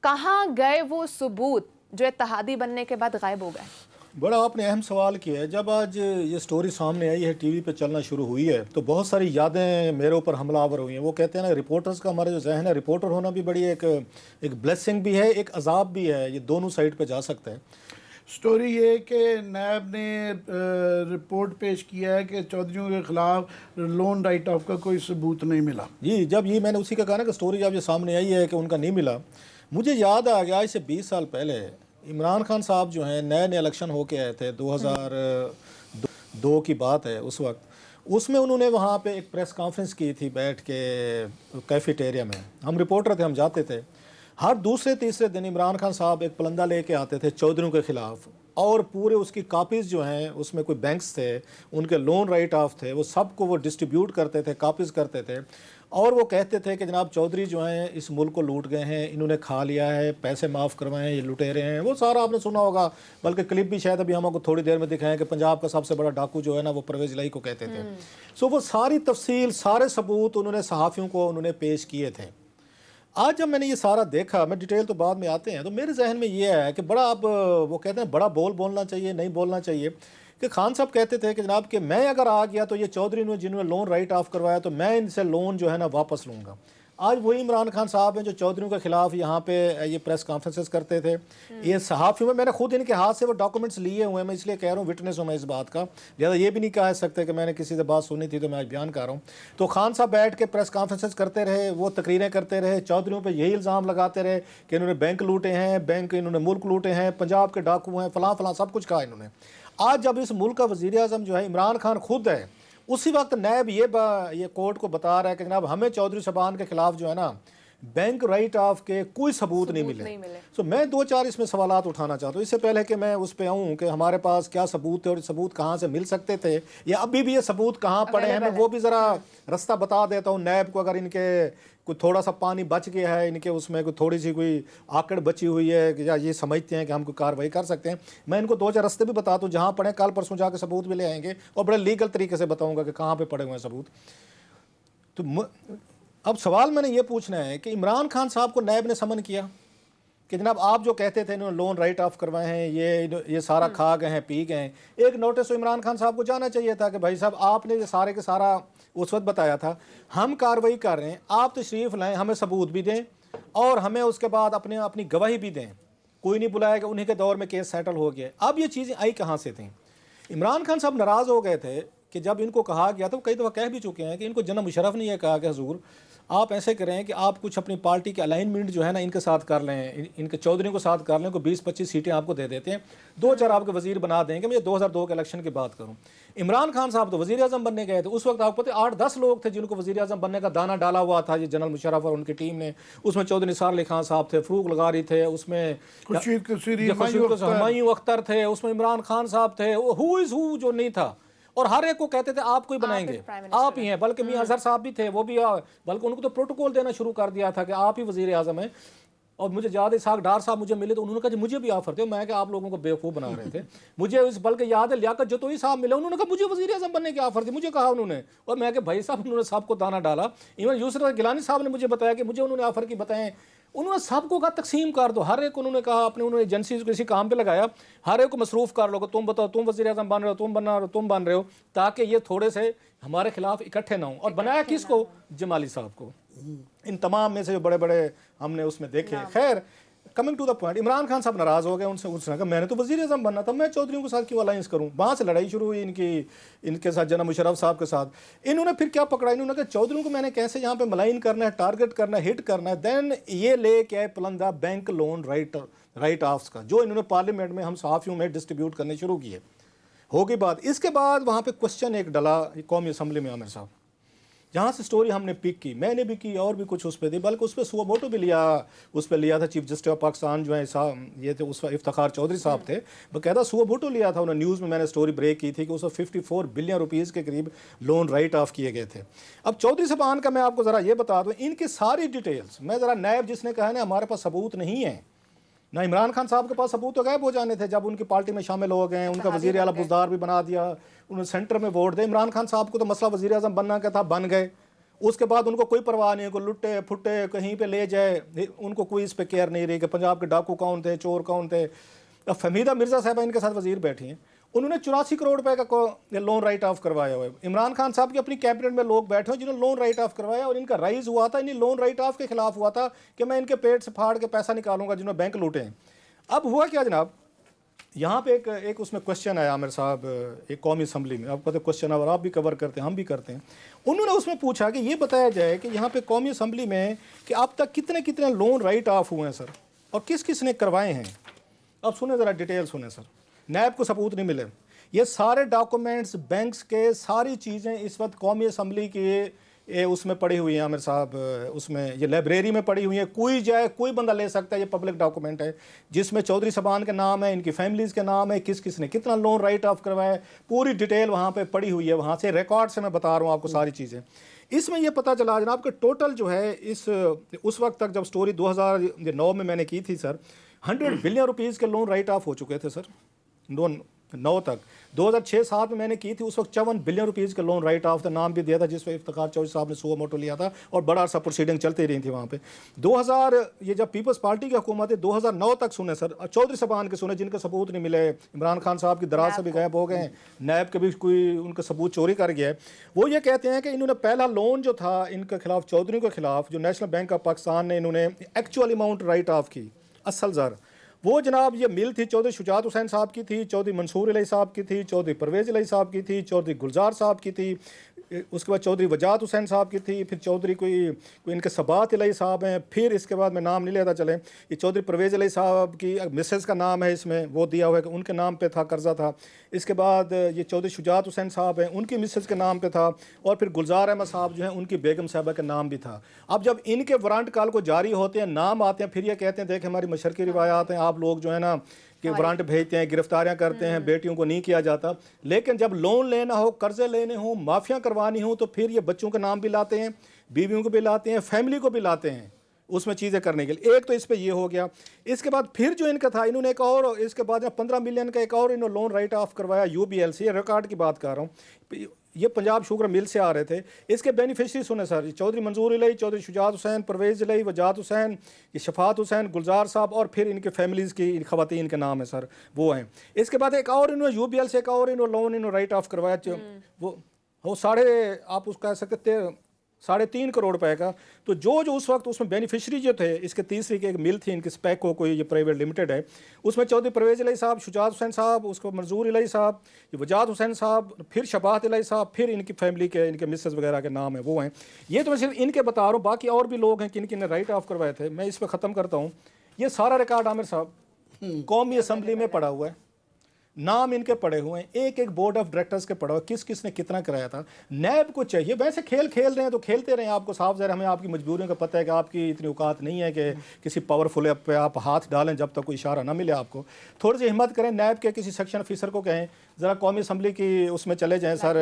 کہاں گئے وہ ثبوت جو اتحادی بننے کے بعد غائب ہو گئے؟ بڑا آپ نے اہم سوال کیا ہے. جب آج یہ سٹوری سامنے آئی ہے، ٹی وی پہ چلنا شروع ہوئی ہے، تو بہت ساری یادیں میرے اوپر حملہ آور ہوئی ہیں. وہ کہتے ہیں نا، رپورٹرز کا ہمارا جو ذہن ہے، رپورٹر ہونا بھی بڑی ایک بلیسنگ بھی ہے، ایک عذاب بھی ہے. یہ دونوں سائڈ پہ جا سکتے ہیں. سٹوری یہ کہ نیب نے رپورٹ پیش کیا ہے کہ چودھریوں کے خلاف لون رائٹ آف کا کوئی ثبوت نہیں ملا. جی، جب یہ میں نے اسی کا کہا نا کہ سٹوری جب یہ سامنے آئی ہے کہ ان کا نہیں ملا، مجھے یاد آ گیا اسے 20 سال پہلے عمران خان صاحب جو ہیں نئے الیکشن ہو کے آئے تھے، 2002 کی بات ہے. اس وقت اس میں انہوں نے وہاں پہ ایک پریس کانفرنس کی تھی بیٹھ کے کیفیٹیریا میں. ہم رپورٹر تھے، ہم جاتے تھے. ہر دوسرے تیسرے دن عمران خان صاحب ایک پلندہ لے کے آتے تھے چودھریوں کے خلاف، اور پورے اس کی کاپیز جو ہیں، اس میں کوئی بینکس تھے، ان کے لون رائٹ آف تھے، وہ سب کو وہ ڈسٹریبیوٹ کرتے تھے، کاپیز کرتے تھے. اور وہ کہتے تھے کہ جناب چودھری جو ہیں اس ملک کو لوٹ گئے ہیں، انہوں نے کھا لیا ہے، پیسے معاف کروائے ہیں، یہ لٹیرے ہیں. وہ سارا آپ نے سنا ہوگا، بلکہ کلپ بھی شاید ابھی ہم کو تھوڑی دیر میں دکھائیں کہ پنجاب کا سب سے بڑا ڈاکو جو ہے نا، وہ پرویز الہی کو کہتے تھے. سو وہ ساری تفصیل، سارے ثبوت انہوں نے صحافیوں کو انہوں نے پیش کیے تھے. آج جب میں نے یہ سارا دیکھا، میں ڈیٹیل تو بعد میں آتے ہیں، تو میرے ذہن میں یہ ہے کہ بڑا اب وہ کہتے ہیں بڑا بولنا چاہیے، نہیں بولنا چاہیے. کہ خان صاحب کہتے تھے کہ جناب کہ میں اگر آ گیا تو یہ چودھری نے جنہوں نے لون رائٹ آف کروایا تو میں ان سے لون جو ہے نا واپس لوں گا. آج وہی عمران خان صاحب ہیں جو چودھریوں کے خلاف یہاں پہ یہ پریس کانفرنسز کرتے تھے. یہ صحافیوں میں نے خود ان کے ہاتھ سے وہ ڈاکومنٹس لیے ہوئے ہیں، میں اس لیے کہہ رہا ہوں، وٹنس ہوں میں اس بات کا، لہٰذا یہ بھی نہیں کہہ سکتے کہ میں نے کسی سے بات سنی تھی تو میں آج بیان کر رہا ہوں. تو خان صاحب بیٹھ کے پریس کانفرنسز کرتے رہے، وہ تقریریں کرتے رہے، چودھریوں پہ یہی الزام لگاتے رہے کہ انہوں نے بینک لوٹے ہیں، انہوں نے ملک لوٹے ہیں، پنجاب کے ڈاکو ہیں، فلاں فلاں سب کچھ کہا انہوں نے. آج جب اس ملک کا وزیر اعظم جو ہے عمران خان خود ہے، اسی وقت نیب یہ کورٹ کو بتا رہا ہے کہ جناب ہمیں چودھری صاحبان کے خلاف جو ہے نا بینک رائٹ آف کے کوئی ثبوت نہیں ملے. سو میں 2-4 اس میں سوالات اٹھانا چاہتا ہوں. اس سے پہلے کہ میں اس پہ آؤں کہ ہمارے پاس کیا ثبوت تھے اور ثبوت کہاں سے مل سکتے تھے، یا ابھی بھی یہ ثبوت کہاں پڑے ہیں، میں وہ بھی ذرا رستہ بتا دیتا ہوں نیب کو. اگر ان کے کوئی تھوڑا سا پانی بچ گیا ہے، ان کے اس میں کوئی تھوڑی سی کوئی آکڑ بچی ہوئی ہے، یا یہ سمجھتے ہیں کہ ہم کوئی کارروائی کر سکتے ہیں، میں ان کو 2-4 رستے بھی بتاتا ہوں جہاں پڑھیں. کل پرسوں جا کے ثبوت بھی لے آئیں گے اور بڑے لیگل طریقے سے بتاؤں گا کہ کہاں پہ پڑے ہوئے ہیں ثبوت. تو اب سوال میں نے یہ پوچھنا ہے کہ عمران خان صاحب کو نیب نے سمن کیا کہ جناب آپ جو کہتے تھے انہوں نے لون رائٹ آف کروائے ہیں، یہ سارا کھا گئے ہیں، پی گئے ہیں. ایک نوٹس تو عمران خان صاحب کو جانا چاہیے تھا کہ بھائی صاحب آپ نے یہ سارے کے سارا اس وقت بتایا تھا، ہم کارروائی کر رہے ہیں، آپ تشریف لائیں، ہمیں ثبوت بھی دیں اور ہمیں اس کے بعد اپنی گواہی بھی دیں. کوئی نہیں بلائے کہ انہی کے دور میں کیس سیٹل ہو گیا. اب یہ چیزیں آئی کہاں سے تھیں؟ عمران خان صاحب ناراض ہو گئے تھے کہ جب ان کو کہا گیا، تو کئی دفعہ کہہ بھی چکے ہیں کہ ان کو جناب مشرف نے یہ کہا کہ حضور آپ ایسے کریں کہ آپ کچھ اپنی پارٹی کے الائنمنٹ جو ہے نا ان کے ساتھ کر لیں، ان کے چودھریوں کو ساتھ کر لیں، کو 20-25 سیٹیں آپ کو دے دیتے ہیں، 2-4 آپ کے وزیر بنا دیں گے. میں 2002 کے الیکشن کی بات کروں، عمران خان صاحب تو وزیر اعظم بننے گئے تھے. اس وقت آپ کو پتہ 8-10 لوگ تھے جن کو وزیر اعظم بننے کا دانہ ڈالا ہوا تھا، یہ جنرل مشرف اور ان کی ٹیم نے. اس میں چودھری نثار علی خان صاحب تھے، فروغ لغاری تھے، اس میں ہمایوں اختر تھے، اس میں عمران خان صاحب تھے. ہو از ہو جو نہیں تھا، اور ہر ایک کو کہتے تھے آپ کوئی بنائیں گے، آپ ہی ہیں. بلکہ میاں اظہر صاحب بھی تھے، وہ بھی، بلکہ ان کو تو پروٹوکول دینا شروع کر دیا تھا کہ آپ ہی وزیر اعظم ہیں. اور مجھے یاد ہے اسحاق ڈار صاحب مجھے ملے تو انہوں نے کہا جی مجھے بھی آفر تھے. میں کہ آپ لوگوں کو بیوقوف بنا رہے تھے. مجھے بلکہ یاد ہے لیاقت جتوئی صاحب ملے، انہوں نے کہا مجھے وزیر اعظم بننے کی آفر تھی، مجھے کہا انہوں نے. اور میں کہ بھائی صاحب انہوں نے سب کو دانہ ڈالا. ایون یسرا گیلانی صاحب نے مجھے بتایا کہ مجھے انہوں نے آفر کی بتائیں. انہوں نے سب کو کہا تقسیم کر دو، ہر ایک انہوں نے کہا انہوں نے ایجنسیز کو کسی کام پہ لگایا، ہر ایک کو مصروف کر لو کہ تم بتاؤ تم وزیر اعظم بن رہے ہو، تم بن رہے ہو، تاکہ یہ تھوڑے سے ہمارے خلاف اکٹھے نہ ہوں. اور بنایا کس کو؟ جمالی صاحب کو. ان تمام میں سے جو بڑے بڑے ہم نے اس میں دیکھے. خیر، coming to the point, Imran Khan صاحب ناراض ہو گئے. ان سے کہا میں نے تو وزیر اعظم بننا تھا، میں چودھریوں کے ساتھ کیوں الائنس کروں. وہاں سے لڑائی شروع ہوئی ان کے ساتھ، جناب مشرف صاحب کے ساتھ. انہوں نے پھر کیا پکڑا، انہوں نے کہا چودھریوں کو میں نے کیسے یہاں پہ ملائن کرنا ہے، ٹارگٹ کرنا ہے، ہٹ کرنا ہے. دین یہ لے کے پلندہ بینک لون رائٹ آفس کا، جو انہوں نے پارلیمنٹ میں ہم صحافیوں میں ڈسٹریبیوٹ کرنے شروع کیے. ہو گئی بات. اس کے بعد وہاں پہ کوشچن ایک ڈلا قومی اسمبلی میں عامر صاحب، جہاں سے سٹوری ہم نے پک کی، میں نے بھی کی اور بھی کچھ اس پہ تھی، بلکہ اس پہ سوا موٹو بھی اس پہ لیا تھا چیف جسٹس آف پاکستان جو ہیں یہ تھے اس وقت افتخار چودھری صاحب تھے، باقاعدہ سوا موٹو لیا تھا انہوں نے. نیوز میں نے سٹوری بریک کی تھی کہ اس وقت 54 بلین روپیز کے قریب لون رائٹ آف کیے گئے تھے. اب چودھری صاحبان کا میں آپ کو ذرا یہ بتا دوں، ان کی ساری ڈیٹیلز میں ذرا نیب جس نے کہا ہے نا ہمارے پاس ثبوت نہیں ہے، نہ عمران خان صاحب کے پاس ثبوت تو غائب ہو جانے تھے جب ان کی پارٹی میں شامل ہو گئے، ان کا وزیر اعلیٰ بزدار بھی بنا دیا، انہوں نے سینٹر میں ووٹ دے. عمران خان صاحب کو تو مسئلہ وزیر اعظم بننا کا تھا، بن گئے. اس کے بعد ان کو کوئی پرواہ نہیں ہے, کوئی لٹے پھٹے کہیں پہ لے جائے, ان کو کوئی اس پہ کیئر نہیں رہی کہ پنجاب کے ڈاکو کون تھے, چور کون تھے. اب فہمیدہ مرزا صاحبہ ان کے ساتھ وزیر بیٹھی ہیں, انہوں نے 84 کروڑ روپے کا لون رائٹ آف کروایا ہوا ہے. عمران خان صاحب کی اپنی کیبنٹ میں لوگ بیٹھے ہیں جنہوں نے لون رائٹ آف کروایا, اور ان کا رائز ہوا تھا انہیں لون رائٹ آف کے خلاف ہوا تھا کہ میں ان کے پیٹ سے پھاڑ کے پیسہ نکالوں گا جنہوں نے بینک لوٹے ہیں. اب ہوا کیا جناب, یہاں پہ ایک اس میں کوشچن آیا عامر صاحب ایک قومی اسمبلی میں, آپ پتہ کوشچن اور آپ بھی کور کرتے ہیں, ہم بھی کرتے ہیں. انہوں نے اس میں پوچھا کہ یہ بتایا جائے کہ یہاں پہ قومی اسمبلی میں کہ اب تک کتنے لون رائٹ آف ہوئے ہیں سر, اور کس کس نے کروائے ہیں. اب سنیں ذرا ڈیٹیل سنیں سر. نیب کو ثبوت نہیں ملے, یہ سارے ڈاکومنٹس بینکس کے ساری چیزیں اس وقت قومی اسمبلی کی اس میں پڑی ہوئی ہیں عامر صاحب, اس میں یہ لائبریری میں پڑی ہوئی ہیں, کوئی جائے کوئی بندہ لے سکتا ہے. یہ پبلک ڈاکومنٹ ہے جس میں چودھری صاحبان کے نام ہے, ان کی فیملیز کے نام ہے, کس کس نے کتنا لون رائٹ آف کروایا ہے, پوری ڈیٹیل وہاں پہ پڑی ہوئی ہے. وہاں سے ریکارڈ سے میں بتا رہا ہوں آپ کو ساری چیزیں. اس میں یہ پتہ چلا جناب کہ ٹوٹل جو ہے اس وقت تک جب سٹوری 2009 میں نے کی تھی سر, 100 بلین روپیز کے لون رائٹ آف ہو چکے تھے سر 9 تک. 2006-7 میں نے کی تھی, اس وقت 54 بلین روپیز کے لون رائٹ آف تھا, نام بھی دیا تھا جس پہ افتخار چودھری صاحب نے سو موٹو لیا تھا, اور بڑا عرصہ پروسیڈنگ چلتی رہی تھی وہاں پہ. 2000 یہ جب پیپلز پارٹی کی حکومت ہے 2009 تک سنے سر, چودھری صاحبان کے سنے جن کے ثبوت نہیں ملے. عمران خان صاحب کی دراز سے بھی غائب ہو گئے ہیں, نیب کے بھی کوئی ان کا ثبوت چوری کر گیا ہے. وہ یہ کہتے ہیں کہ انہوں نے پہلا لون جو تھا ان کے خلاف, چودھری کے خلاف, جو نیشنل بینک آف پاکستان نے انہوں نے ایکچوئل اماؤنٹ رائٹ آف کی, اصل زر, وہ جناب یہ مل تھی چودھری شجاعت حسین صاحب کی تھی, چودھری منصور علیہ صاحب کی تھی, چودھری پرویز علیہ صاحب کی تھی, چودھری گلزار صاحب کی تھی, اس کے بعد چودھری وجاہت حسین صاحب کی تھی, پھر چودھری کوئی ان کے ثبات علیہ صاحب ہیں, پھر اس کے بعد میں نام نہیں لیتا چلیں, یہ چودھری پرویز علیہ صاحب کی مسز کا نام ہے اس میں, وہ دیا ہوا ہے کہ ان کے نام پہ تھا, قرضہ تھا. اس کے بعد یہ چودھری شجاعت حسین صاحب ہیں, ان کی مسز کے نام پہ تھا, اور پھر گلزار احمد صاحب جو ہیں ان کی بیگم صاحبہ کے نام بھی تھا. اب جب ان کے وارنٹ کال کو جاری ہوتے ہیں, نام آتے ہیں, پھر یہ کہتے ہیں دیکھ ہماری مشرقی روایات ہیں, آپ لوگ جو ہے نا کہ وارنٹ بھیجتے ہیں, گرفتاریاں کرتے ہیں, بیٹیوں کو نہیں کیا جاتا. لیکن جب لون لینا ہو, قرضے لینے ہوں, معافیاں کروانی ہوں, تو پھر یہ بچوں کے نام بھی لاتے ہیں, بیویوں کو بھی لاتے ہیں, فیملی کو بھی لاتے ہیں اس میں چیزیں کرنے کے لیے. ایک تو اس پہ یہ ہو گیا. اس کے بعد پھر جو ان کا تھا, انہوں نے ایک اور, اس کے بعد 15 ملین کا ایک اور انہوں نے لون رائٹ آف کروایا UBL سے. یہ ریکارڈ کی بات کر رہا ہوں, یہ پنجاب شوگر مل سے آ رہے تھے. اس کے بینیفیشری سنیں سر, چودھری منظور علیہ, چودھری شجاعت حسین, پرویز علیہ, وجاہت حسین, یہ شفاعت حسین, گلزار صاحب, اور پھر ان کے فیملیز کی خواتین کے نام ہیں سر, وہ ہیں. اس کے بعد ایک اور انہوں نے UBL سے ایک اور انہوں نے لون رائٹ آف کروایا, وہ آپ اس کہہ سکتے 3.5 کروڑ روپے کا. تو جو اس وقت اس میں بینیفیشری جو تھے, اس کے تیسری کی ایک مل تھی ان کی اسپیکو, کوئی یہ پرائیویٹ لمیٹڈ ہے, اس میں چودھری پرویز علیہ صاحب, شجاعت حسین صاحب, اس کو منظور علیہ صاحب, یہ وجاہت حسین صاحب, پھر شفاعت علیہ صاحب, پھر ان کی فیملی کے, ان کے مسز وغیرہ کے نام ہیں, وہ ہیں. یہ تو میں صرف ان کے بتا رہا ہوں, باقی اور بھی لوگ ہیں کن نے رائٹ آف کروائے تھے. میں اس پہ ختم کرتا ہوں. یہ سارا ریکارڈ عامر صاحب قومی اسمبلی میں پڑا ہوا ہے, نام ان کے پڑے ہوئے ہیں, ایک ایک بورڈ آف ڈائریکٹرز کے پڑا ہوا, کس کس نے کتنا کرایا تھا. نیب کو چاہیے, ویسے کھیل رہے ہیں تو کھیلتے رہیں, آپ کو صاف ظاہر ہمیں آپ کی مجبوریوں کا پتہ ہے کہ آپ کی اتنی اوقات نہیں ہے کہ کسی پاورفل پہ آپ ہاتھ ڈالیں جب تک کوئی اشارہ نہ ملے آپ کو. تھوڑی سی ہمت کریں, نیب کے کسی سیکشن آفیسر کو کہیں ذرا قومی اسمبلی کی اس میں چلے جائیں سر,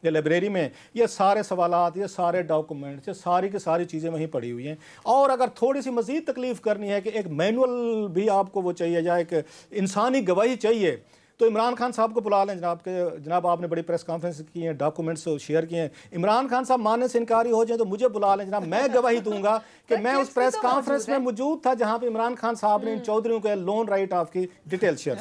یہ لائبریری میں, یہ سارے سوالات, یہ سارے ڈاکومنٹس, یہ ساری کی ساری چیزیں وہیں پڑی ہوئی ہیں. اور اگر تھوڑی سی مزید تکلیف کرنی ہے کہ ایک مینول بھی آپ کو وہ چاہیے, یا ایک انسانی گواہی چاہیے, تو عمران خان صاحب کو بلا لیں جناب, کہ جناب آپ نے بڑی پریس کانفرنس کی ہیں, ڈاکومنٹس شیئر کیے ہیں, عمران خان صاحب ماننے سے انکاری ہو جائیں تو مجھے بلا لیں جناب, میں گواہی دوں گا کہ میں اس پریس کانفرنس میں موجود تھا جہاں پہ عمران خان صاحب نے ان چودھریوں کے لون رائٹ آف کی ڈیٹیل شیئر